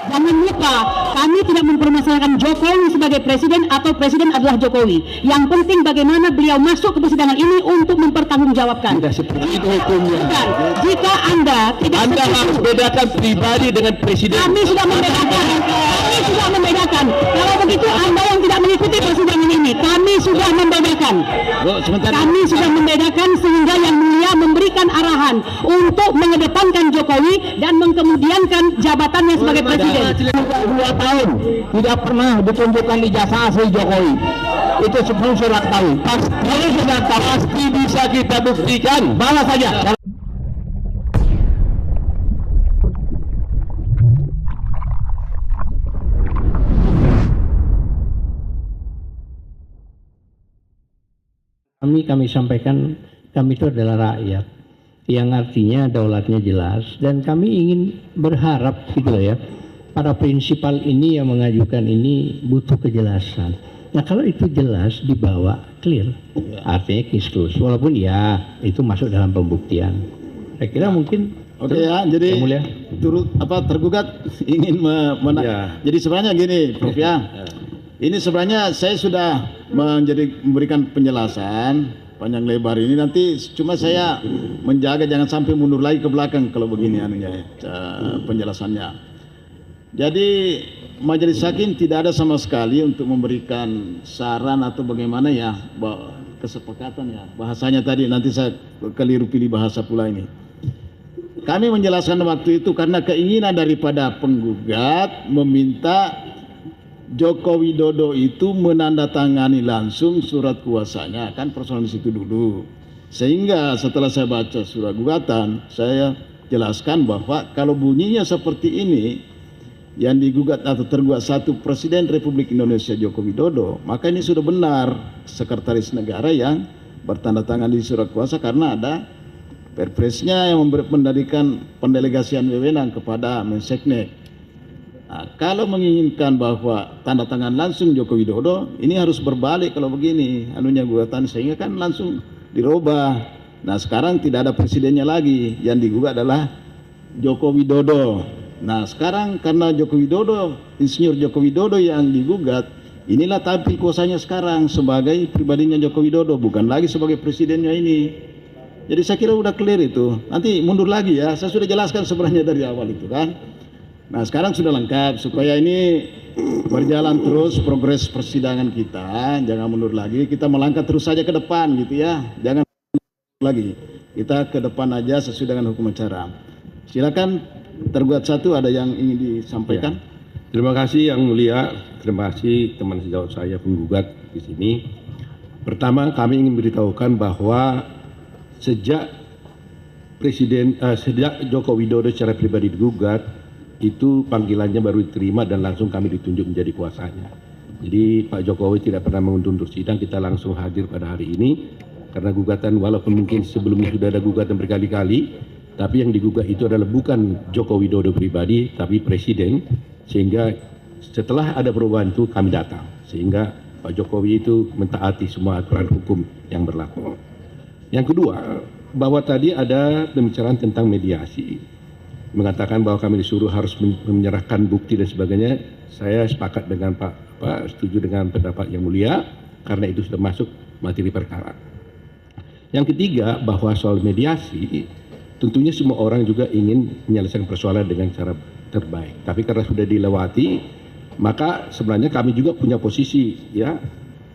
Jangan lupa, kami tidak mempermasalahkan Jokowi sebagai presiden atau presiden adalah Jokowi. Yang penting bagaimana beliau masuk ke persidangan ini untuk mempertanggungjawabkan. Tidak seperti itu hukumnya. Dan jika Anda tidak Anda harus bedakan pribadi dengan presiden. Kami sudah membedakan. Kami sudah membedakan. Kalau begitu Anda yang tidak mengikuti persidangan ini, kami sudah membedakan. Kami sudah membedakan sehingga Yang Mulia memberikan arahan untuk mengedepankan Jokowi dan mengkemudiankan jabatannya sebagai presiden. 2 tahun tidak pernah ditunjukkan ijazah asli Jokowi. Itu semua surat tahu. Pasti bisa kita buktikan. Bawa saja. Kami sampaikan, kami itu adalah rakyat yang artinya daulatnya jelas, dan kami ingin berharap gitu loh ya, para prinsipal ini yang mengajukan ini butuh kejelasan. Nah kalau itu jelas dibawa clear, artinya case close, walaupun ya itu masuk dalam pembuktian. Saya kira mungkin oke ya, jadi tergugat ingin Jadi sebenarnya gini, Prof ya. Ini sebenarnya saya sudah memberikan penjelasan panjang lebar ini, nanti cuma saya menjaga jangan sampai mundur lagi ke belakang kalau begini penjelasannya. Jadi majelis hakim tidak ada sama sekali untuk memberikan saran atau bagaimana ya kesepakatan ya. Bahasanya tadi nanti saya keliru pilih bahasa pula ini. Kami menjelaskan waktu itu karena keinginan daripada penggugat meminta Joko Widodo itu menandatangani langsung surat kuasanya, kan persoalan di situ dulu. Sehingga setelah saya baca surat gugatan, saya jelaskan bahwa kalau bunyinya seperti ini, yang digugat atau tergugat satu Presiden Republik Indonesia Joko Widodo, maka ini sudah benar sekretaris negara yang bertanda tangan di surat kuasa karena ada perpresnya yang mendalikan pendelegasian wewenang kepada Menseknek. Nah, kalau menginginkan bahwa tanda tangan langsung Joko Widodo, ini harus berbalik kalau begini anunya gugatan, sehingga kan langsung dirubah. Nah sekarang tidak ada presidennya lagi, yang digugat adalah Joko Widodo. Nah sekarang karena Joko Widodo, Insinyur Joko Widodo yang digugat, inilah tampil kuasanya sekarang sebagai pribadinya Joko Widodo, bukan lagi sebagai presidennya ini. Jadi saya kira udah clear itu. Nanti mundur lagi ya, saya sudah jelaskan sebenarnya dari awal itu kan. Nah sekarang sudah lengkap, supaya ini berjalan terus progres persidangan kita, jangan mundur lagi, kita melangkah terus saja ke depan gitu ya, jangan lagi, kita ke depan aja sesuai dengan hukum acara. Silakan tergugat satu, ada yang ingin disampaikan? Ya. Terima kasih Yang Mulia, terima kasih teman sejawat saya penggugat di sini. Pertama kami ingin beritahukan bahwa sejak Joko Widodo secara pribadi digugat, itu panggilannya baru diterima dan langsung kami ditunjuk menjadi kuasanya. Jadi Pak Jokowi tidak pernah mengundur sidang, kita langsung hadir pada hari ini karena gugatan walaupun mungkin sebelumnya sudah ada gugatan berkali-kali, tapi yang digugat itu adalah bukan Joko Widodo pribadi tapi presiden, sehingga setelah ada perubahan itu kami datang, sehingga Pak Jokowi itu mentaati semua aturan hukum yang berlaku. Yang kedua, bahwa tadi ada pembicaraan tentang mediasi, mengatakan bahwa kami disuruh harus menyerahkan bukti dan sebagainya. Saya sepakat dengan Pak, setuju dengan pendapat Yang Mulia karena itu sudah masuk materi perkara. Yang ketiga, bahwa soal mediasi tentunya semua orang juga ingin menyelesaikan persoalan dengan cara terbaik. Tapi karena sudah dilewati, maka sebenarnya kami juga punya posisi ya,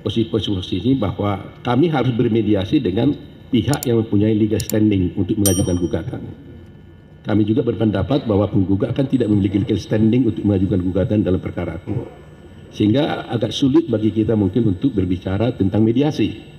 posisi bahwa kami harus bermediasi dengan pihak yang mempunyai legal standing untuk mengajukan gugatan. Kami juga berpendapat bahwa penggugat kan tidak memiliki legal standing untuk mengajukan gugatan dalam perkara itu. Sehingga agak sulit bagi kita mungkin untuk berbicara tentang mediasi.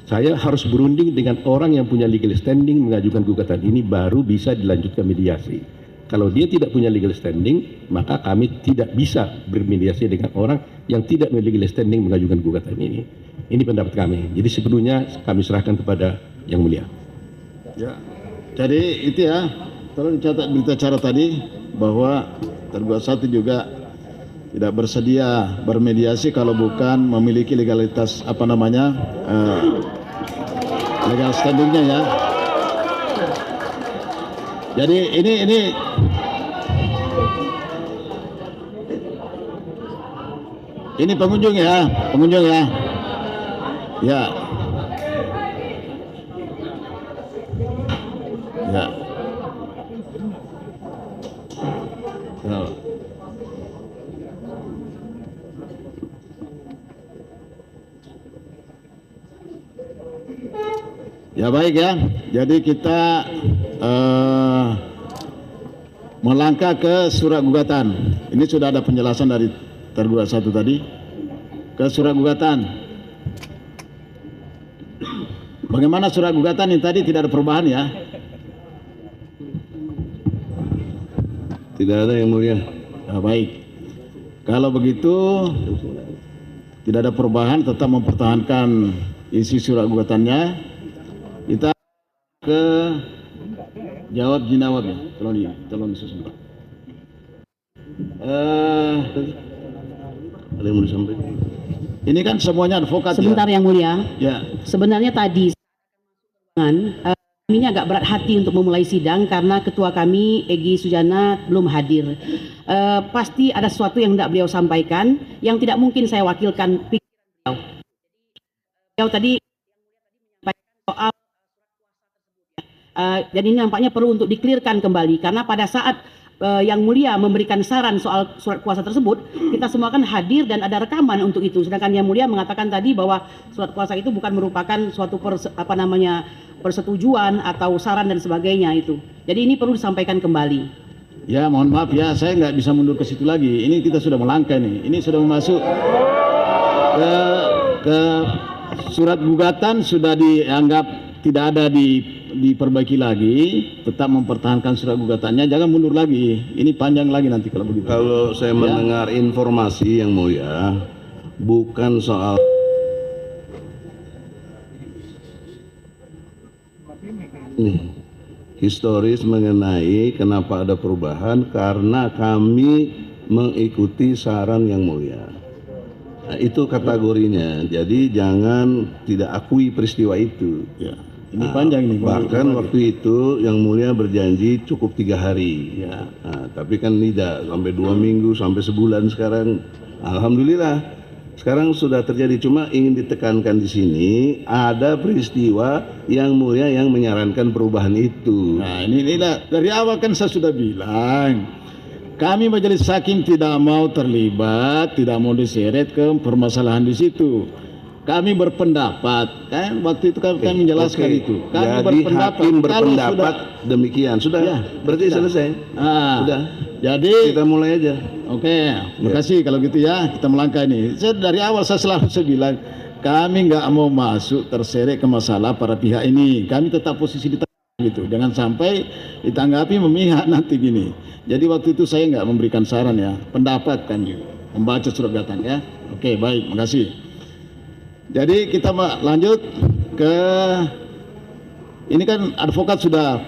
Saya harus berunding dengan orang yang punya legal standing mengajukan gugatan ini baru bisa dilanjutkan mediasi. Kalau dia tidak punya legal standing, maka kami tidak bisa bermediasi dengan orang yang tidak memiliki legal standing mengajukan gugatan ini. Ini pendapat kami. Jadi sepenuhnya kami serahkan kepada Yang Mulia. Ya. Jadi itu ya, tolong dicatat berita acara tadi bahwa tergugat satu juga tidak bersedia bermediasi kalau bukan memiliki legalitas legal standingnya ya. Jadi ini Ini pengunjung ya, pengunjung ya. Ya. Ya. Ya. Ya baik ya. Jadi kita melangkah ke surat gugatan. Ini sudah ada penjelasan dari tergugat satu tadi. Ke surat gugatan. Bagaimana surat gugatan ini tadi tidak ada perubahan ya? Tidak ada yang mulia. Nah, baik. Kalau begitu tidak ada perubahan, tetap mempertahankan isi surat gugatannya. Kita ke jawab jinawabnya. Tolong disusun Pak. Ada yang mau disampaikan? Ini kan semuanya advokat. Sebentar ya? Yang Mulia. Ya. Sebenarnya tadi kami agak berat hati untuk memulai sidang karena ketua kami Egy Sujana belum hadir. Pasti ada sesuatu yang tidak beliau sampaikan yang tidak mungkin saya wakilkan pikiran beliau. Beliau tadi menyampaikan soal dan ini nampaknya perlu untuk dikelirkan kembali karena pada saat Yang Mulia memberikan saran soal surat kuasa tersebut, kita semua kan hadir dan ada rekaman untuk itu. Sedangkan Yang Mulia mengatakan tadi bahwa surat kuasa itu bukan merupakan suatu persetujuan atau saran dan sebagainya itu. Jadi ini perlu disampaikan kembali. Ya mohon maaf ya, saya nggak bisa mundur ke situ lagi. Ini kita sudah melangkah nih. Ini sudah masuk ke surat gugatan sudah dianggap tidak ada diperbaiki lagi, tetap mempertahankan surat gugatannya, jangan mundur lagi. Ini panjang lagi nanti kalau begitu. Kalau saya mendengar informasi Yang Mulia, bukan soal historis mengenai kenapa ada perubahan, karena kami mengikuti saran Yang Mulia. Nah, itu kategorinya. Jadi jangan tidak akui peristiwa itu. Ya. Ini panjang nih. Bahkan waktu itu Yang Mulia berjanji cukup 3 hari. Ya. Nah, tapi kan tidak sampai 2 minggu, sampai sebulan sekarang. Alhamdulillah. Sekarang sudah terjadi. Cuma ingin ditekankan di sini ada peristiwa Yang Mulia yang menyarankan perubahan itu. Nah ini dari awal kan saya sudah bilang, kami majelis hakim tidak mau terlibat, tidak mau diseret ke permasalahan di situ. Kami berpendapat, kan waktu itu kami menjelaskan itu. Kami jadi hakim berpendapat demikian. Sudah, ya, berarti sudah selesai. Sudah. Jadi kita mulai aja. Oke, makasih kalau gitu ya. Kita melangkah ini. Saya dari awal saya selalu bilang, kami nggak mau masuk terseret ke masalah para pihak ini. Kami tetap posisi di tengah gitu. Jangan sampai ditanggapi memihak nanti gini. Jadi waktu itu saya nggak memberikan saran ya, pendapat kan gitu. Membaca surat gugatan ya. Oke, baik, makasih. Jadi kita lanjut ke ini kan advokat sudah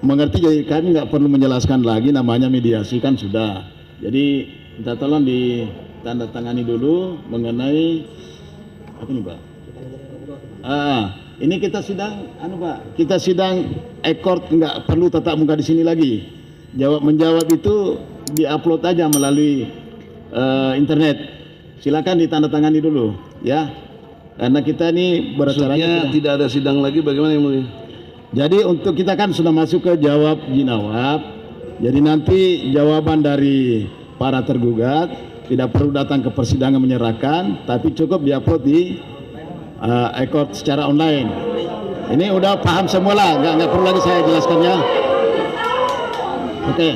mengerti, jadi kami nggak perlu menjelaskan lagi, namanya mediasi kan sudah. Jadi kita tolong ditandatangani dulu mengenai apa nih Pak? Ini kita sidang, Pak, kita sidang ekor, nggak perlu tatap muka di sini lagi. Menjawab itu diupload aja melalui internet. Silakan ditandatangani dulu, ya. Karena kita ini beracaranya tidak ada sidang lagi, bagaimana Yang Mulia? Jadi untuk kita kan sudah masuk ke jawab jinawab. Jadi nanti jawaban dari para tergugat tidak perlu datang ke persidangan menyerahkan, tapi cukup diupload di ekor secara online. Ini udah paham semua lah, nggak perlu lagi saya jelaskan ya. Oke,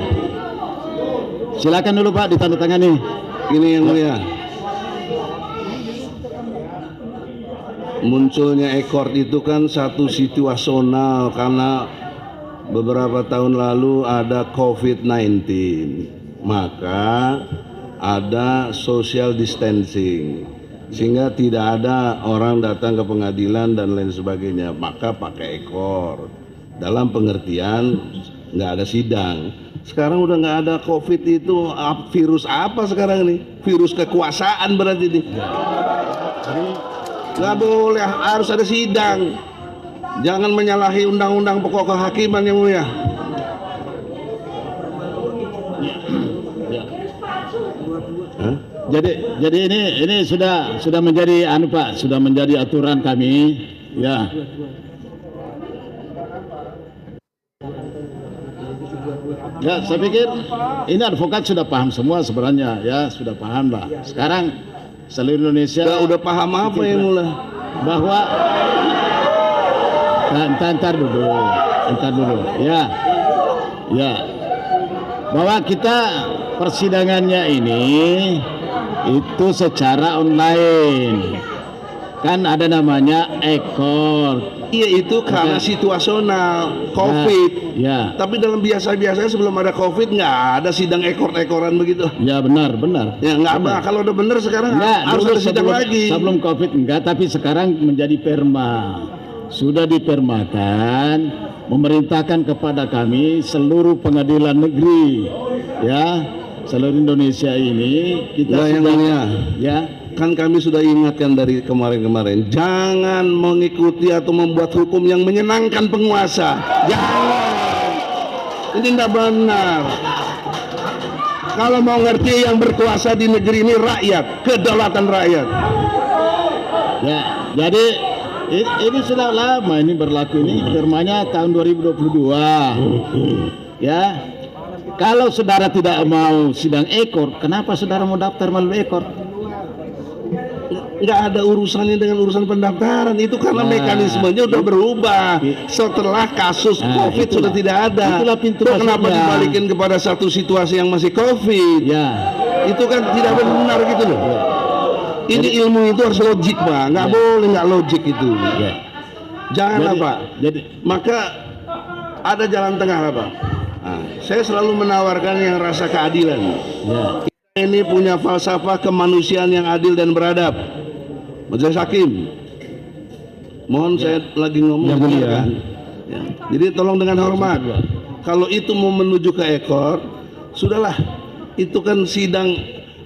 silakan dulu Pak ditandatangani. Ini Yang Mulia. Munculnya ekor itu kan satu situasional karena beberapa tahun lalu ada COVID-19, maka ada social distancing sehingga tidak ada orang datang ke pengadilan dan lain sebagainya, maka pakai ekor dalam pengertian nggak ada sidang. Sekarang udah nggak ada COVID, itu virus apa sekarang nih? Virus kekuasaan berarti nih. Nggak boleh, harus ada sidang. Jangan menyalahi undang-undang pokok kehakiman Yang Mulia. Ya. Jadi ini sudah menjadi Pak, sudah menjadi aturan kami, ya. Ya, saya pikir ini advokat sudah paham semua sebenarnya, ya, sudah paham lah. Sekarang seluruh Indonesia udah paham apa yang mulai? Bahwa ntar dulu, ya, bahwa kita persidangannya ini itu secara online, kan ada namanya ekor. Iya, itu karena situasional COVID. Ya. Tapi dalam biasa-biasanya sebelum ada COVID nggak ada sidang ekor-ekoran begitu. Ya benar. Ya nggak apa. Kalau udah benar sekarang harus ada sidang lagi. Sebelum COVID enggak, tapi sekarang menjadi perma. Sudah dipermakan, memerintahkan kepada kami seluruh pengadilan negeri, ya, seluruh Indonesia ini kita kan kami sudah ingatkan dari kemarin-kemarin, jangan mengikuti atau membuat hukum yang menyenangkan penguasa. Jangan, ini tidak benar. Kalau mau ngerti, yang berkuasa di negeri ini rakyat, kedaulatan rakyat. Ya, jadi ini sudah lama ini berlaku, ini firmanya tahun 2022. Ya, kalau saudara tidak mau sidang ekor, kenapa saudara mau daftar melalui ekor? Nggak ada urusannya dengan urusan pendaftaran, itu karena mekanismenya udah berubah setelah kasus COVID sudah tidak ada. Itulah pintu kenapa dibalikin kepada satu situasi yang masih COVID? Ya, itu kan tidak benar gitu loh. Ya. Ini ilmu itu harus logik, Pak. Nggak boleh nggak logik itu. Ya. Jangan Pak. Maka ada jalan tengah lah, Pak. Nah, saya selalu menawarkan yang rasa keadilan. Ya. Ini punya falsafah kemanusiaan yang adil dan beradab. Majelis Hakim, mohon saya lagi ngomong yang mulia. Ya. Jadi tolong dengan hormat. Kalau itu mau menuju ke ekor, sudahlah. Itu kan sidang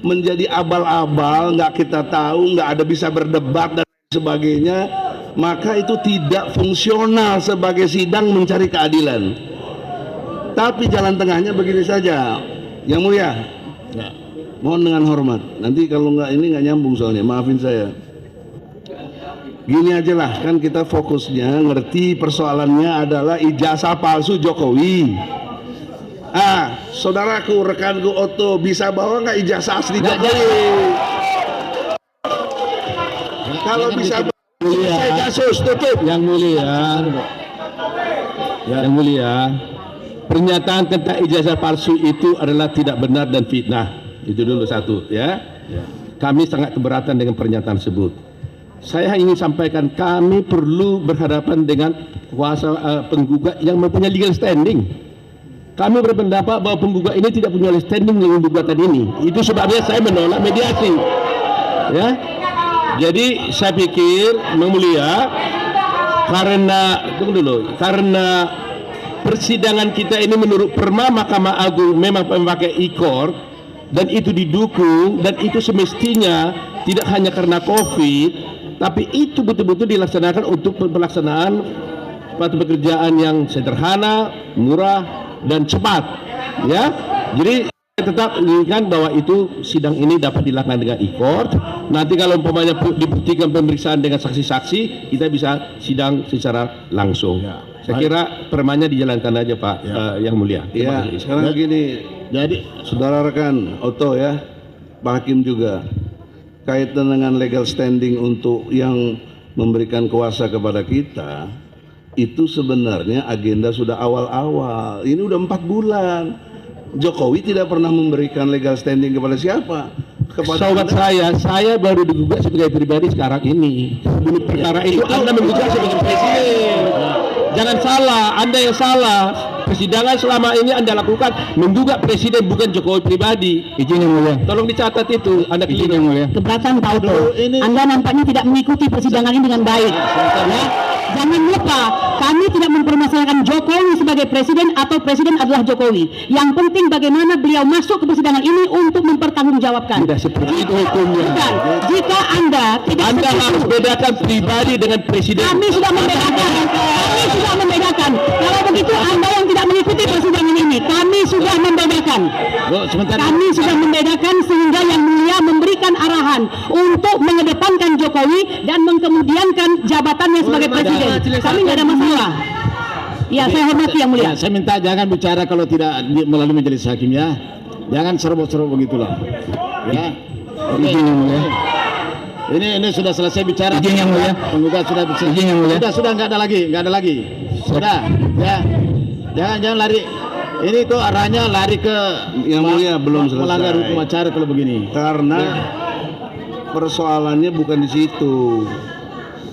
menjadi abal-abal, nggak kita tahu, nggak ada bisa berdebat dan sebagainya. Maka itu tidak fungsional sebagai sidang mencari keadilan. Tapi jalan tengahnya begini saja, yang mulia. Ya. Mohon dengan hormat. Nanti kalau nggak ini nggak nyambung soalnya, maafin saya. Gini aja lah, kan kita fokusnya ngerti persoalannya adalah ijazah palsu Jokowi. Saudaraku, rekanku Otto, bisa bawa nggak ijazah asli Jokowi? Kalau bisa saya kasus tutup. Yang mulia, pernyataan tentang ijazah palsu itu adalah tidak benar dan fitnah. Itu dulu satu, ya. Kami sangat keberatan dengan pernyataan tersebut. Saya ingin sampaikan, kami perlu berhadapan dengan kuasa penggugat yang mempunyai legal standing. Kami berpendapat bahwa penggugat ini tidak punya legal standing dengan gugatan ini. Itu sebabnya saya menolak mediasi. Ya, jadi saya pikir, Yang Mulia, karena persidangan kita ini menurut Perma Mahkamah Agung memang memakai ikor, dan itu didukung, dan itu semestinya tidak hanya karena COVID, tapi itu betul-betul dilaksanakan untuk pelaksanaan suatu pekerjaan yang sederhana, murah, dan cepat. Ya, jadi saya tetap inginkan bahwa itu sidang ini dapat dilakukan dengan e-court. Nanti kalau umpamanya dibuktikan pemeriksaan dengan saksi-saksi, kita bisa sidang secara langsung. Ya. Saya kira permanya dijalankan aja, Pak. Yang Mulia. Iya. Sekarang begini, jadi saudara rekan Otto, ya, Pak Hakim juga, kaitan dengan legal standing untuk yang memberikan kuasa kepada kita, itu sebenarnya agenda sudah awal-awal. Ini udah 4 bulan. Jokowi tidak pernah memberikan legal standing kepada siapa? Kepada Sobat saya baru digugat sebagai pribadi sekarang ini. Sebelum perkara itu Anda menggugat sebagai presiden. Jangan salah, Anda yang salah. Persidangan selama ini Anda lakukan menggugat presiden, bukan Jokowi pribadi. Izin Yang Mulia. Tolong dicatat itu. Anda izin Yang Mulia. Keberatan Pak Otto. Anda nampaknya tidak mengikuti persidangan ini dengan baik. Ya. Jangan lupa, kami tidak mempermasalahkan Jokowi sebagai presiden atau presiden adalah Jokowi. Yang penting bagaimana beliau masuk ke persidangan ini untuk mempertanggungjawabkan. Tidak seperti itu hukumnya. Bukan. Jika Anda tidak Anda harus bedakan pribadi dengan presiden. Kami sudah membedakan. Kalau begitu Anda yang tidak mengikuti mengikuti persidangan ini. Kami sudah membedakan. Kami sudah membedakan sehingga Yang Mulia memberikan arahan untuk mengedepankan Jokowi dan mengkemudiankan jabatannya sebagai presiden. Kami nggak ada masalah. Ya, saya hormati Yang Mulia. Ya, saya minta jangan bicara kalau tidak melalui majelis hakim ya. Jangan serobot-serobot begitulah. Ya. Oke. Ini sudah selesai bicara. Izin Yang Mulia. Penggugat sudah bicara. Izin Yang Mulia. Sudah nggak ada lagi. Sudah. Ya. Jangan lari. Ini kok arahnya lari ke Yang Mulia belum selesai. Melanggar hukum acara kalau begini. Karena persoalannya bukan di situ.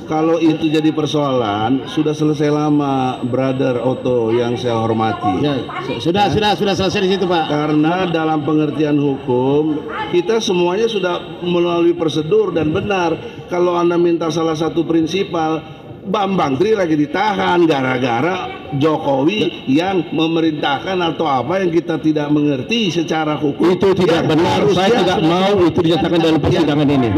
Kalau itu jadi persoalan, sudah selesai lama, Brother Otto yang saya hormati. Ya, sudah selesai di situ, Pak. Karena dalam pengertian hukum, kita semuanya sudah melalui prosedur dan benar. Kalau Anda minta salah satu prinsipal, Bambang Tri lagi ditahan gara-gara Jokowi yang memerintahkan atau apa yang kita tidak mengerti secara hukum. Itu tidak benar. Saya tidak mau itu dinyatakan dalam persidangan ini.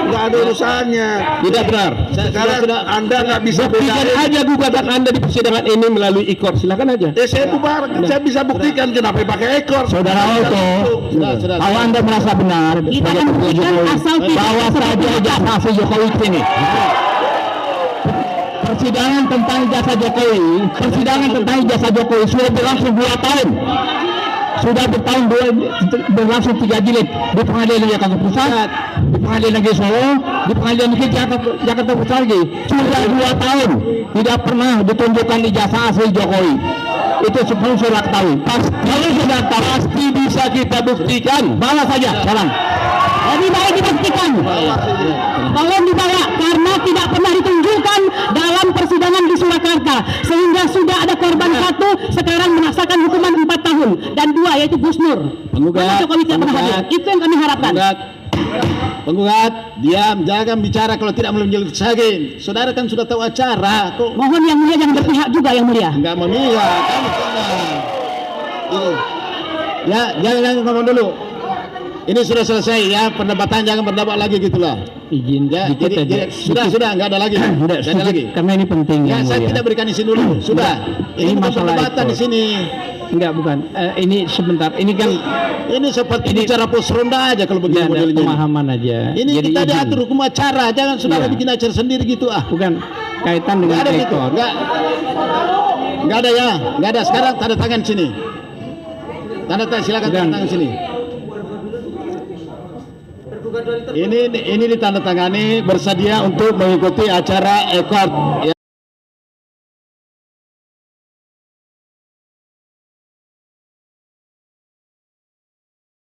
Nggak ada urusannya. Tidak benar. Sekarang Anda nggak bisa Buktikan aja gugatan Anda di persidangan ini melalui ikor. Silakan aja. Saya bubar. Saya bisa buktikan kenapa pakai ekor. Saudara Otto, kalau Anda merasa benar Kita akan buktikan asal bawa saja jasa Jokowi ke sini. Persidangan tentang ijazah Jokowi sudah berlangsung 2 tahun. Sudah berlangsung 3 jilid di Pengadilan Jakarta Pusat, di Pengadilan Negeri Solo, di Pengadilan Negeri Jakarta Pusat lagi. Sudah 2 tahun tidak pernah ditunjukkan ijazah asli Jokowi. Itu sebelum sudah ketahui. Kalau sudah tahu, pasti bisa kita buktikan. Bawa saja, jalan. Lebih baik dibuktikan. Tolong dibawa karena tidak pernah ditunjukkan dalam persidangan di Surakarta sehingga sudah ada korban 1 sekarang merasakan hukuman 4 tahun dan 2 yaitu Gus Nur. Karena Jokowi tidak pernah hadir. Itu yang kami harapkan. Penggugat, diam, jangan bicara kalau tidak belum jelas lagi. Saudara kan sudah tahu acara. Kok Mohon Yang Mulia jangan berpihak juga Yang Mulia. enggak memihak? Ya, jangan ngomong dulu. Ini sudah selesai ya, perdebatan jangan berdebat lagi gitulah. Izin Ya, dikit aja. sudah enggak ada lagi. Enggak ada lagi. Karena ini penting Ya, Yang saya Mulia. tidak berikan izin dulu. Sudah. Ini bukan masalah perdebatan ekor. di sini. Enggak, bukan. Ini sebentar. Ini kan Ini seperti bicara pos ronda aja kalau begini ada modelnya. pemahaman aja. Ini Jadi kita izin. diatur hukum acara, jangan saudara Iya. bikin acara sendiri gitu ah. Bukan kaitan Enggak dengan ada gitu. ekor. Enggak ada ya. Enggak ada. Sekarang tanda tangan sini. Silakan tanda tangan sini. Ini ditandatangani bersedia untuk mengikuti acara ekor.